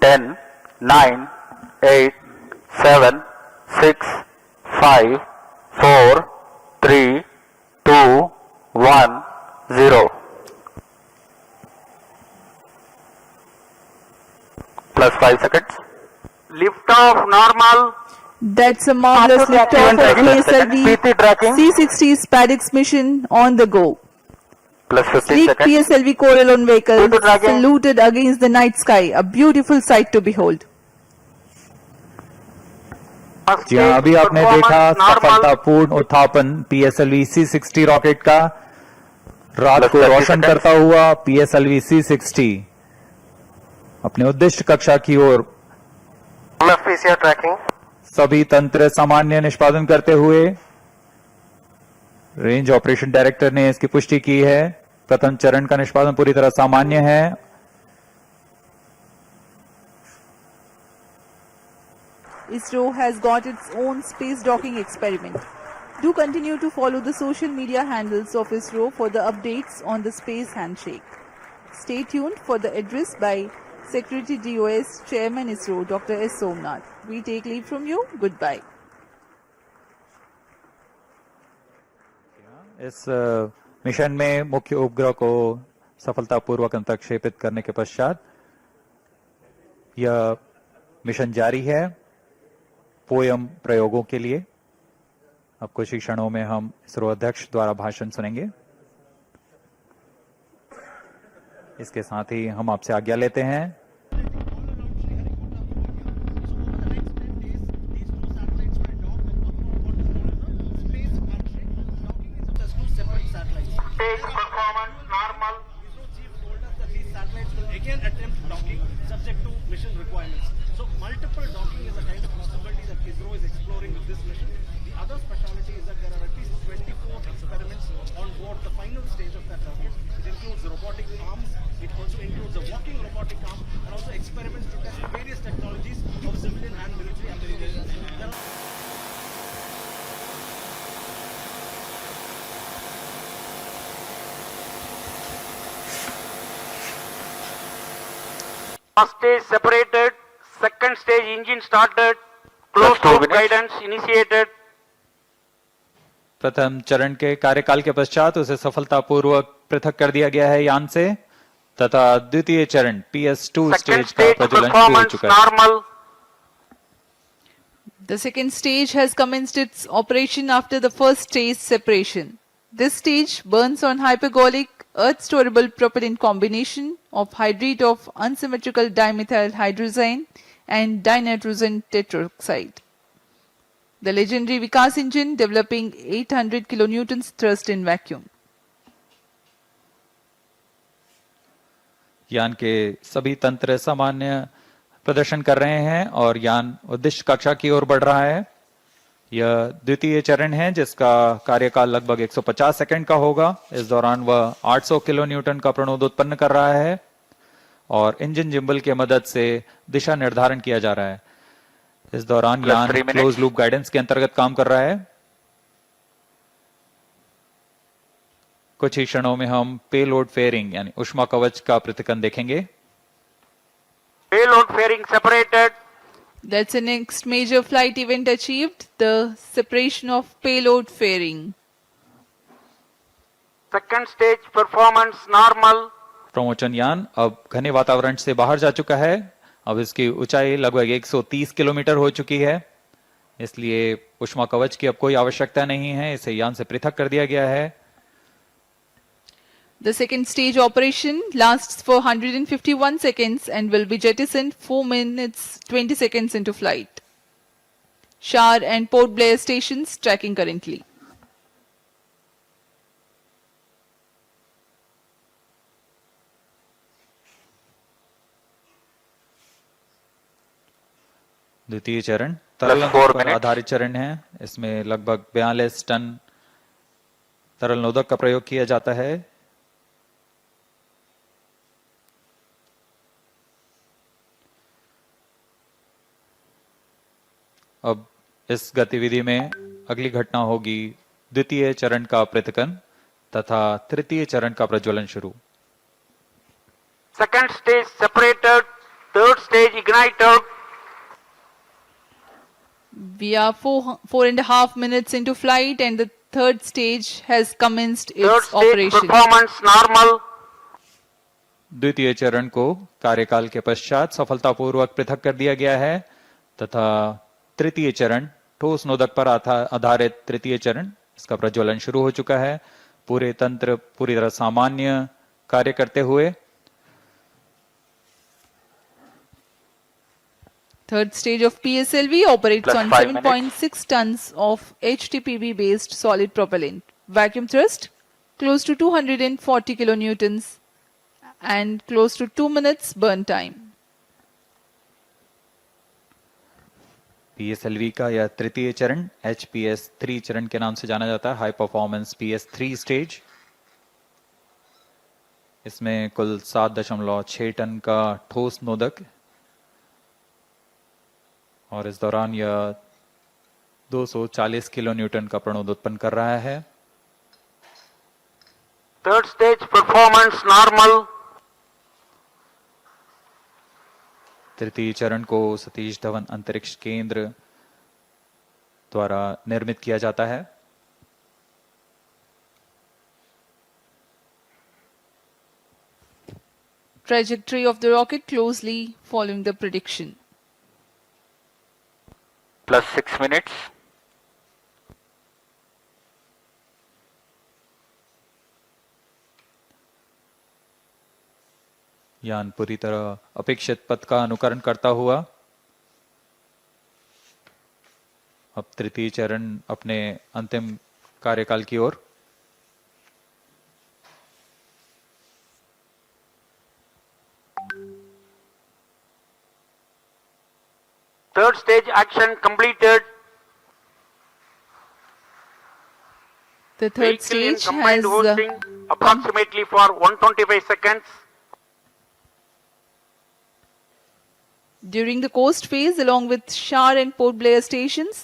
10, 9, 8, 7, 6, 5, 4, 3, 2, 1, 0. Plus 5 seconds. Lift off normal. That's a marvelous liftoff of PSLV PT tracking. C-60 SPADIX mission on the go. Plus 15 Sleek seconds. PSLV Corellon vehicle PT tracking. saluted against the night sky, a beautiful sight to behold. First जी हाँ, stage अभी आपने देखा performance normal. सफलतापूर्ण उत्थापन PSLV C-60 rocket का रात Plus को 30 रोशन seconds. करता हुआ PSLV C-60 अपने उद्दिष्ट कक्षा की ओर Left PCR tracking. सभी तंत्र सामान्य निष्पादन करते हुए रेंज ऑपरेशन डायरेक्टर ने इसकी पुष्टि की है। प्रथम चरण का निष्पादन पूरी तरह सामान्य है। ISRO has got its own space docking experiment. Do continue to follow the social media handles of ISRO for the updates on the space handshake. Stay tuned for the address by Secretary DOS Chairman ISRO Dr. S. Somnath. We take leave from you. Goodbye. इस mission में मुख्य उपग्रह को सफलतापूर्वक अंतरक्षेपित करने के पश्चात यह मिशन जारी है पोयम प्रयोगों के लिए। अब कुछ ही क्षणों में हम इसरो अध्यक्ष द्वारा भाषण सुनेंगे। इसके साथ ही हम आपसे आज्ञा लेते हैं। Stage performance normal. ISRO chief told us that these satellites will again attempt docking subject to mission requirements. So multiple docking is a kind of possibility that ISRO is exploring with this mission. The other speciality is that there are at least 24 experiments on board the final stage of that rocket. It includes robotic arms, it also includes a walking robotic arm, and also experiments to test various technologies of civilian and military applications. There are First stage separated. Second stage engine started. Plus Closed 2 loop minutes. guidance initiated. प्रथम चरण के कार्यकाल के पश्चात उसे सफलतापूर्वक पृथक कर दिया गया है यान से तथा द्वितीय चरण PS2 Second स्टेज का stage प्रज्वलन शुरू हो performance चुका है। normal. The second stage has commenced its operation after the first stage separation. This stage burns on hypergolic earth storable propellant combination of hydrate of unsymmetrical dimethyl hydrazine and dinitrogen tetroxide. The legendary Vikas engine developing 800 kilonewtons thrust in vacuum. यान के सभी तंत्र सामान्य प्रदर्शन कर रहे हैं और यान उद्दिष्ट कक्षा की ओर बढ़ रहा है। यह द्वितीय चरण है जिसका कार्यकाल लगभग 150 सेकंड का होगा। इस दौरान वह 800 किलो न्यूटन का प्रणोद उत्पन्न कर रहा है और इंजन जिम्बल के मदद से दिशा निर्धारण किया जा रहा है। इस दौरान Plus यान 3 minutes. क्लोज लूप गाइडेंस के अंतर्गत काम कर रहा है। कुछ ही क्षणों में हम पेलोड फेयरिंग यानी ऊष्मा कवच का पृथक्करण देखेंगे। Payload fairing separated. That's the next major flight event achieved, the separation of payload fairing. Second stage performance normal. प्रमोचन यान अब घने वातावरण से बाहर जा चुका है। अब इसकी ऊंचाई लगभग 130 किलोमीटर हो चुकी है, इसलिए ऊष्मा कवच की अब कोई आवश्यकता नहीं है। इसे यान से पृथक कर दिया गया है। The second stage operation lasts for 151 seconds and will be jettisoned 4 minutes 20 seconds into flight. Shar and Port Blair stations tracking currently. द्वितीय चरण तरल Plus 4 पर minutes. आधारित चरण है। इसमें लगभग 42 टन तरल नोदक का प्रयोग किया जाता है। अब इस गतिविधि में अगली घटना होगी द्वितीय चरण का पृथक्करण तथा तृतीय चरण का प्रज्वलन शुरू। Second stage separated. Third stage ignited. We are 4.5 minutes into flight and the third stage has commenced Third its stage operation. performance normal. द्वितीय चरण को कार्यकाल के पश्चात सफलतापूर्वक पृथक कर दिया गया है तथा तृतीय चरण ठोस नोदक पर आधारित तृतीय चरण इसका प्रज्वलन शुरू हो चुका है। पूरे तंत्र पूरी तरह सामान्य कार्य करते हुए Third stage of PSLV operates Plus on 5 7.6 tons of HTPB based solid propellant. Vacuum thrust close to 240 kilonewtons and close to 2 minutes burn time. PSLV का यह तृतीय चरण HPS 3 चरण के नाम से जाना जाता है, हाई परफॉर्मेंस PS3 स्टेज। इसमें कुल 7.6 टन का ठोस नोदक और इस दौरान यह 240 किलो न्यूटन का प्रणोद उत्पन्न कर रहा है। Third stage performance normal. तृतीय चरण को सतीश धवन अंतरिक्ष केंद्र द्वारा निर्मित किया जाता है। Trajectory of the rocket closely following the prediction. Plus 6 minutes. यान पूरी तरह अपेक्षित पथ का अनुकरण करता हुआ अब तृतीय चरण अपने अंतिम कार्यकाल की ओर। Third stage action completed. The third Vehicle in stage combined has hosting approximately for 125 seconds. during the coast phase along with Shar and Port Blair stations.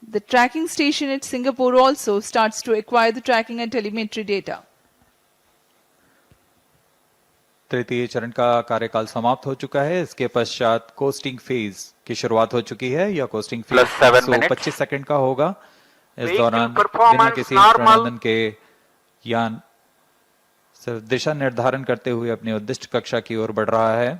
The tracking station at Singapore also starts to acquire the tracking and telemetry data. तृतीय चरण का कार्यकाल समाप्त हो चुका है। इसके पश्चात कोस्टिंग फेज की शुरुआत हो चुकी है। यह costing phase Plus 7 minutes. 125 second का होगा। इस Vehicle दौरान performance बिना किसी normal. प्रबंधन के यान सिर्फ दिशा निर्धारण करते हुए अपनी उद्दिष्ट कक्षा की ओर बढ़ रहा है।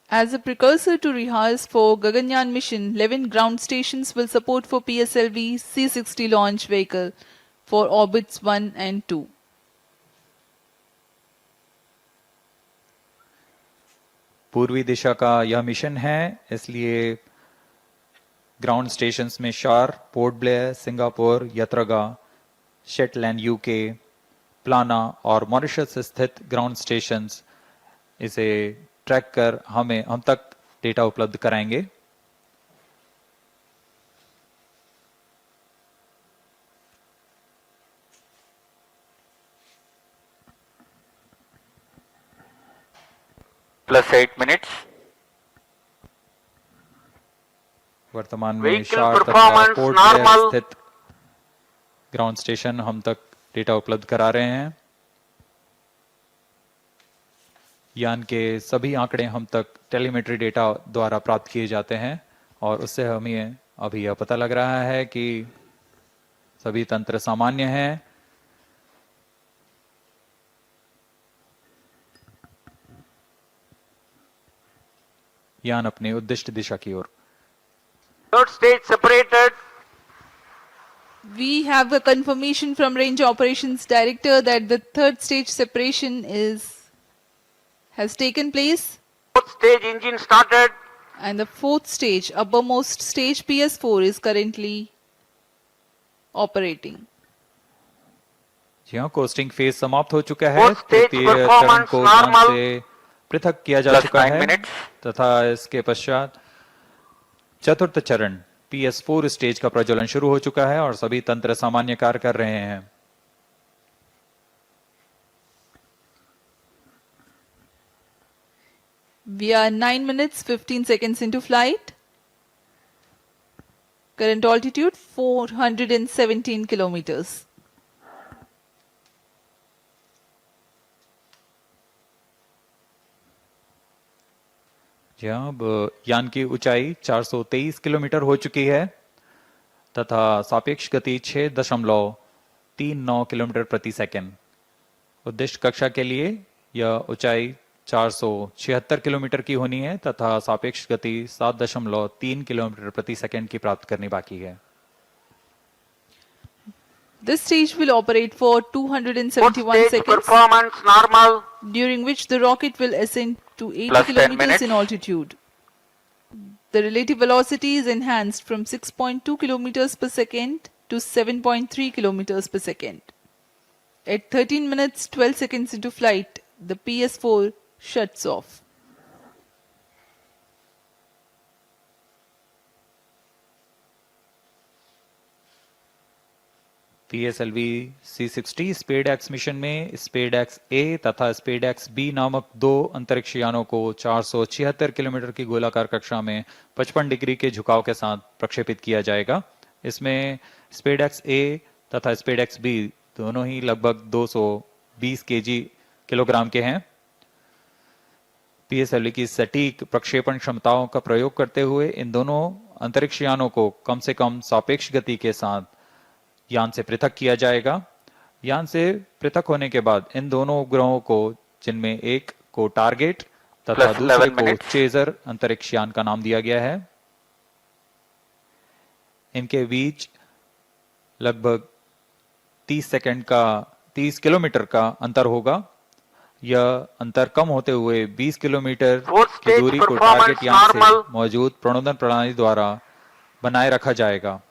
As a precursor to rehearse for Gaganyaan mission, 11 ground stations will support for PSLV C-60 launch vehicle for orbits 1 and 2. पूर्वी दिशा का यह मिशन है, इसलिए ग्राउंड स्टेशंस में शार, पोर्ट ब्लेयर, सिंगापुर, यत्रगा, शेटलैंड यूके, प्लाना और मॉरिशस स्थित ग्राउंड स्टेशंस इसे ट्रैक कर हम तक डेटा उपलब्ध कराएंगे। Plus 8 minutes. वर्तमान में Vehicle शार तथा performance पोर्ट ब्लेयर normal. स्थित ग्राउंड स्टेशन हम तक डेटा उपलब्ध करा रहे हैं। यान के सभी आंकड़े हम तक टेलीमेट्री डेटा द्वारा प्राप्त किए जाते हैं और उससे हमें अभी यह पता लग रहा है कि सभी तंत्र सामान्य हैं। यान अपनी उद्दिष्ट दिशा की ओर। Third stage separated. We have a confirmation from Range Operations Director that the third stage separation has taken place Fourth stage engine started. and the fourth stage, uppermost stage PS4 is currently operating. जी हाँ, costing phase समाप्त हो चुका है। Fourth stage तृतीय चरण performance को यान normal. से पृथक किया जा Plus चुका 9 है minutes. तथा इसके पश्चात चतुर्थ चरण PS4 स्टेज का प्रज्वलन शुरू हो चुका है और सभी तंत्र सामान्य कार्य कर रहे हैं। We are 9 minutes 15 seconds into flight. Current altitude 417 kilometers. जी हाँ, अब यान की ऊंचाई 423 किलोमीटर हो चुकी है तथा सापेक्ष गति 6.39 किलोमीटर प्रति सेकंड। उद्दिष्ट कक्षा के लिए यह ऊंचाई 476 किलोमीटर की होनी है तथा सापेक्ष गति 7.3 किलोमीटर प्रति सेकंड की प्राप्त करनी बाकी है। This stage will operate for Fourth 271 stage seconds, performance normal. during which the rocket will ascend to 80 Plus 10 kilometers minutes. in altitude. The relative velocity is enhanced from 6.2 kilometers per second to 7.3 kilometers per second. At 13 minutes 12 seconds into flight, the PS4 shuts off. PSLV C60 SpaDeX mission में SpaDeX ए तथा SpaDeX B नामक दो अंतरिक्ष यानों को 476 kilometre की गोलाकार कक्षा में 55 डिग्री के झुकाव के साथ प्रक्षेपित किया जाएगा। इसमें स्पेडएक्स ए तथा स्पेडएक्स बी दोनों ही लगभग 220 किलोग्राम के हैं। PSLV की सटीक प्रक्षेपण क्षमताओं का प्रयोग करते हुए इन दोनों अंतरिक्ष यानों को कम से कम सापेक्ष गति के साथ यान से पृथक किया जाएगा। यान से पृथक होने के बाद इन दोनों उपग्रहों को, जिनमें एक को टारगेट तथा Plus दूसरे 11 को minutes. चेजर अंतरिक्ष यान का नाम दिया गया है। इनके बीच लगभग 30 किलोमीटर का अंतर होगा। यह अंतर कम होते हुए 20 किलोमीटर Fourth की stage दूरी को performance टारगेट यान से normal. मौजूद प्रणोदन प्रणाली द्वारा बनाए रखा जाएगा।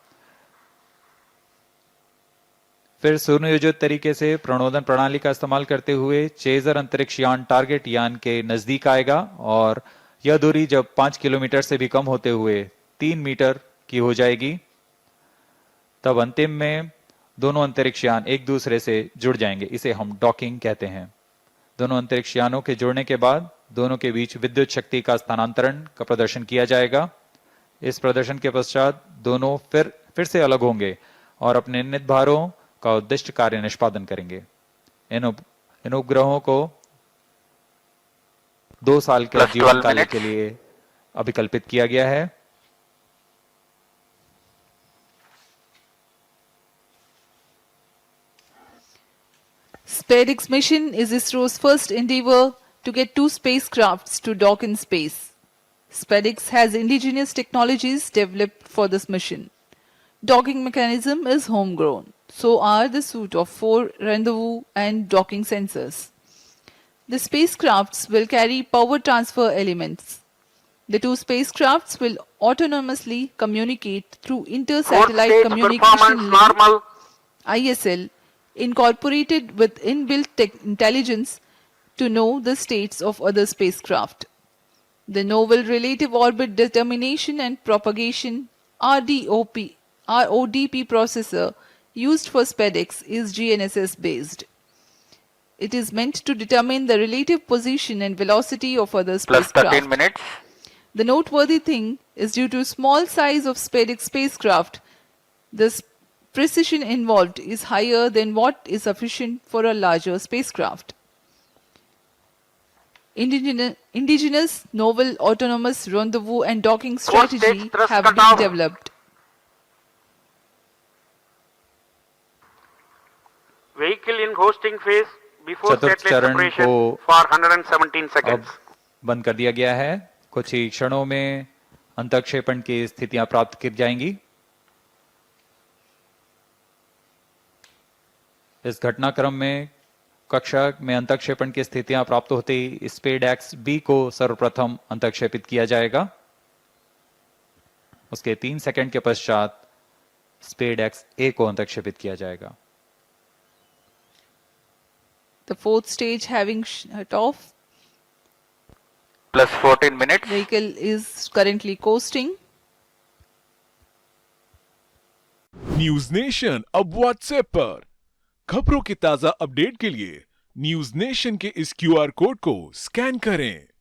फिर सुनियोजित तरीके से प्रणोदन प्रणाली का इस्तेमाल करते हुए चेजर अंतरिक्ष यान टारगेट यान के नजदीक आएगा और यह दूरी जब 5 किलोमीटर से भी कम होते हुए 3 मीटर की हो जाएगी, तब अंतिम में दोनों अंतरिक्ष यान एक दूसरे से जुड़ जाएंगे। इसे हम डॉकिंग कहते हैं। दोनों अंतरिक्ष यानों के जुड़ने के बाद दोनों के बीच विद्युत शक्ति का स्थानांतरण का प्रदर्शन किया जाएगा। इस प्रदर्शन के पश्चात दोनों फिर से अलग होंगे और अपने नियत भारों का उद्दिष्ट कार्य निष्पादन करेंगे। इन उपग्रहों को 2 साल के Plus जीवन 12 काल minutes. के लिए अभिकल्पित किया गया है। SpaceX mission is ISRO's first endeavor to get two spacecrafts to dock in space. SpaceX has indigenous technologies developed for this mission. Docking mechanism is homegrown. So are the suite of 4 rendezvous and docking sensors. The spacecrafts will carry power transfer elements. The two spacecrafts will autonomously communicate through Fourth inter-satellite stage communication performance link normal. ISL incorporated with inbuilt intelligence to know the states of other spacecraft. The Novel Relative Orbit Determination and Propagation RODP processor used for SpaceX is GNSS based. It is meant to determine the relative position and velocity of other Plus spacecraft. 13 minutes. The noteworthy thing is due to small size of SpaceX spacecraft, the precision involved is higher than what is sufficient for a larger spacecraft. Indigenous novel autonomous rendezvous and docking Fourth strategy stage thrust have cutoff. been developed. Vehicle in hosting phase before चतुर्थ satellite चरण separation को for 117 अब seconds. बंद कर दिया गया है। कुछ ही क्षणों में अंतक्षेपण की स्थितियां प्राप्त की जाएंगी। इस घटनाक्रम में कक्षा में अंतक्षेपण की स्थितियां प्राप्त होते ही स्पेडएक्स बी को सर्वप्रथम अंतक्षेपित किया जाएगा। उसके 3 सेकंड के पश्चात स्पेडएक्स ए को अंतक्षेपित किया जाएगा। The fourth stage having shut off, Plus 14 minutes. vehicle is currently coasting. News nation अब व्हाट्सएप पर खबरों की ताजा अपडेट के लिए न्यूज नेशन के इस क्यूआर कोड को स्कैन करें।